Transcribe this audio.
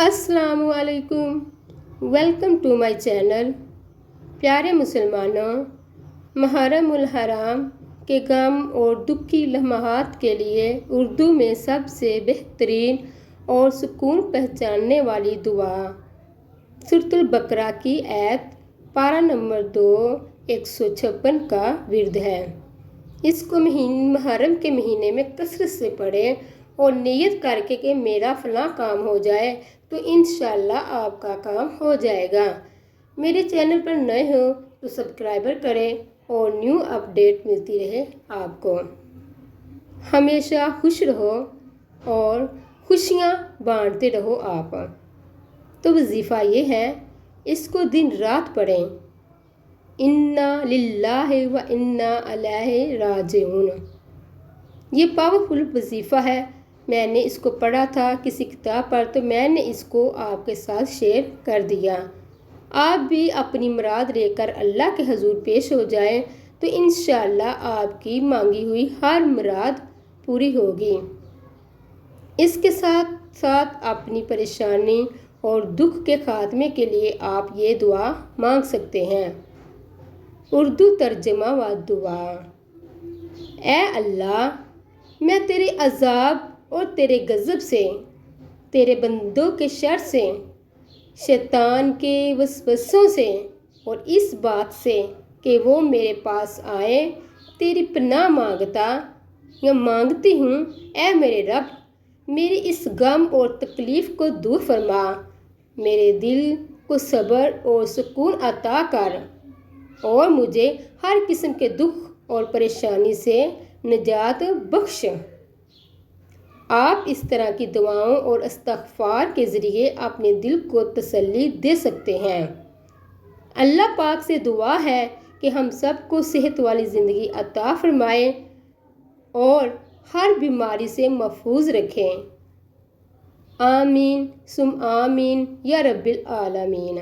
अस्सलाम वालेकुम। Welcome to my channel. प्यारे मुसलमानों, मुहर्रम उल हराम के गम और दुख की लम्हात के लिए उर्दू में सबसे बेहतरीन और सुकून पहचानने वाली दुआ सूरतुल बकरा की आयत पारा नंबर 2 156 का विर्द है। इसको मुहर्रम के महीने में कसरत से पढ़ें और नियत करके कि मेरा फलां काम हो जाए तो इंशाअल्लाह आपका काम हो जाएगा। मेरे चैनल पर नए हो तो सब्सक्राइबर करें और न्यू अपडेट मिलती रहे आपको। हमेशा खुश रहो और खुशियाँ बांटते रहो आप। तो वजीफ़ा ये है, इसको दिन रात पढ़ें। इन्ना लिल्लाहि व इन्ना इलैहि राजिऊन। ये पावरफुल वजीफ़ा है। मैंने इसको पढ़ा था किसी किताब पर, तो मैंने इसको आपके साथ शेयर कर दिया। आप भी अपनी मुराद लेकर अल्लाह के हुजूर पेश हो जाएं तो इंशाअल्लाह आपकी मांगी हुई हर मुराद पूरी होगी। इसके साथ साथ अपनी परेशानी और दुख के खात्मे के लिए आप ये दुआ मांग सकते हैं। उर्दू तर्जमा व दुआ। ऐ अल्लाह, मैं तेरे अज़ाब और तेरे गज़ब से, तेरे बंदों के शर से, शैतान के वसवसों से और इस बात से कि वो मेरे पास आए तेरी पनाह मांगती हूँ। ऐ मेरे रब, मेरी इस गम और तकलीफ़ को दूर फरमा। मेरे दिल को सब्र और सुकून अता कर और मुझे हर किस्म के दुख और परेशानी से निजात बख्श। आप इस तरह की दुआओं और इस्तिग़फ़ार के ज़रिए अपने दिल को तसल्ली दे सकते हैं। अल्लाह पाक से दुआ है कि हम सबको सेहत वाली ज़िंदगी अता फ़रमाए और हर बीमारी से महफूज रखें। आमीन सुम आमीन या रब्बिल आलमीन।